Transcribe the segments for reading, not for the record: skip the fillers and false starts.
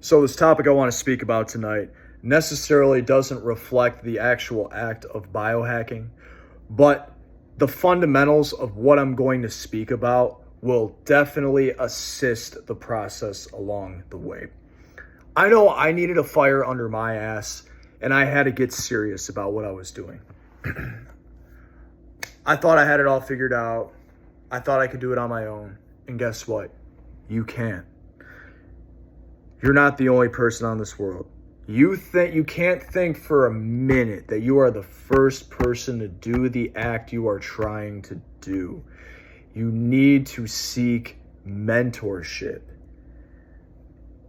So this topic I want to speak about tonight necessarily doesn't reflect the actual act of biohacking, but the fundamentals of what I'm going to speak about will definitely assist the process along the way. I know I needed a fire under my ass and I had to get serious about what I was doing. I thought I had it all figured out. I thought I could do it on my own. And guess what? You can't. You're not the only person on this world. You can't think for a minute that you are the first person to do the act you are trying to do. You need to seek mentorship.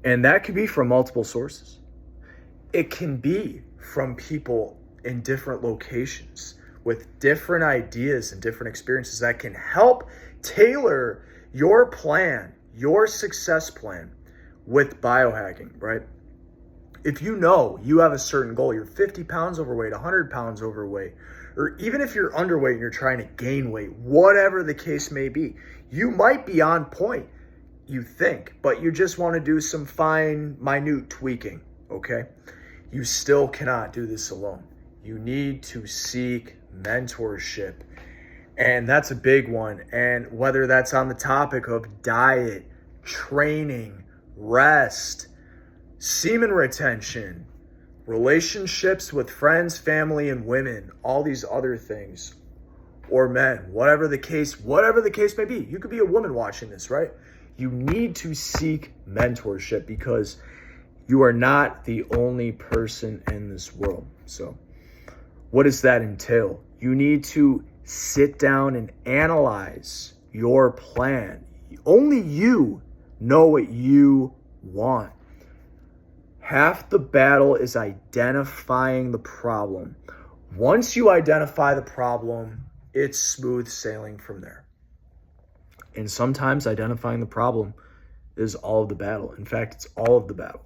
And that could be from multiple sources. It can be from people in different locations with different ideas and different experiences that can help tailor your plan, your success plan with biohacking, right? If you know you have a certain goal, you're 50 pounds overweight, 100 pounds overweight, or even if you're underweight and you're trying to gain weight, whatever the case may be, you might be on point, you think, but you just want to do some fine, minute tweaking, okay? You still cannot do this alone. You need to seek mentorship. And that's a big one. And whether that's on the topic of diet, training, rest, semen retention, relationships with friends, family, and women, all these other things, or men, whatever the case may be. You could be a woman watching this, right? You need to seek mentorship because you are not the only person in this world. So what does that entail? You need to sit down and analyze your plan. Only you know what you want. Half the battle is identifying the problem. Once you identify the problem, it's smooth sailing from there. And sometimes identifying the problem is all of the battle. In fact, it's all of the battle.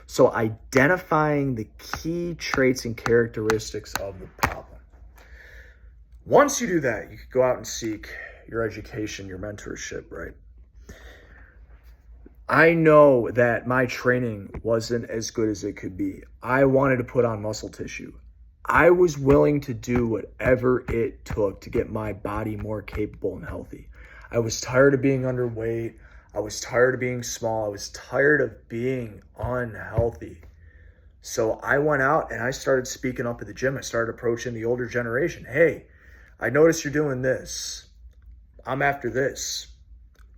So identifying the key traits and characteristics of the problem. Once you do that, you can go out and seek your education, your mentorship, right? I know that my training wasn't as good as it could be. I wanted to put on muscle tissue. I was willing to do whatever it took to get my body more capable and healthy. I was tired of being underweight. I was tired of being small. I was tired of being unhealthy. So I went out and I started speaking up at the gym. I started approaching the older generation. Hey, I noticed you're doing this. I'm after this.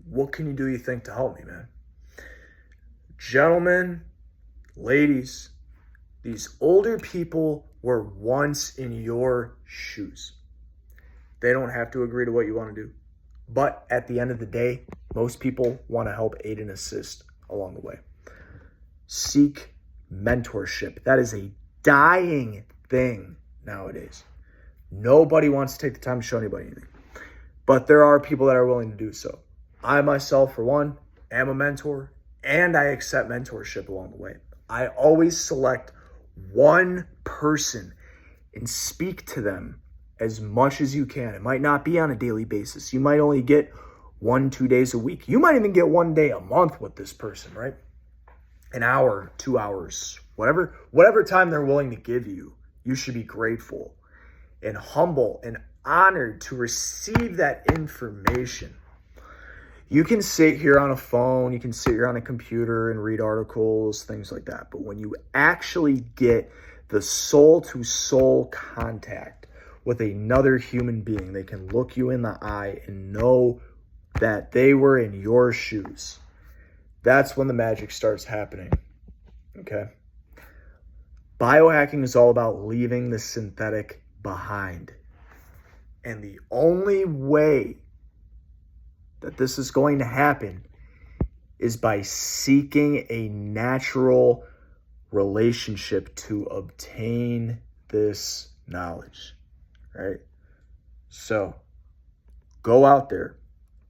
What can you do, you think, to help me, man? Gentlemen, ladies, these older people were once in your shoes. They don't have to agree to what you want to do. But at the end of the day, most people want to help aid and assist along the way. Seek mentorship. That is a dying thing nowadays. Nobody wants to take the time to show anybody anything. But there are people that are willing to do so. I myself, for one, am a mentor, and I accept mentorship along the way. I always select one person and speak to them as much as you can. It might not be on a daily basis. You might only get 1-2 days a week. You might even get 1 day a month with this person, right? An hour, 2 hours, whatever time they're willing to give you, you should be grateful and humble and honored to receive that information. You can sit here on a phone, you can sit here on a computer and read articles, things like that. But when you actually get the soul-to-soul contact with another human being, they can look you in the eye and know that they were in your shoes. That's when the magic starts happening, okay? Biohacking is all about leaving the synthetic behind. And the only way that this is going to happen is by seeking a natural relationship to obtain this knowledge, right? So go out there,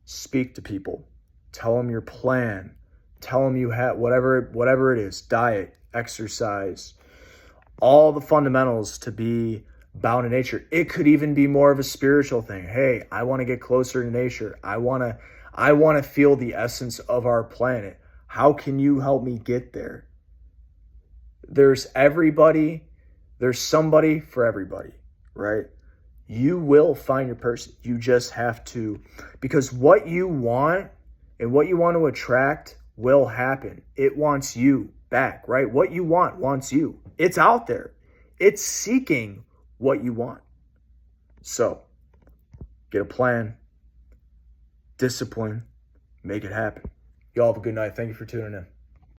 speak to people, tell them your plan, tell them you have whatever it is, diet, exercise, all the fundamentals to be bound in nature. It could even be more of a spiritual thing. Hey, I want to get closer to nature. I want to feel the essence of our planet. How can you help me get there? There's everybody, there's somebody for everybody, right? You will find your person. You just have to, because what you want and what you want to attract will happen. It wants you back, right? What you want wants you. It's out there. It's seeking what you want. So get a plan, discipline, make it happen. Y'all have a good night. Thank you for tuning in.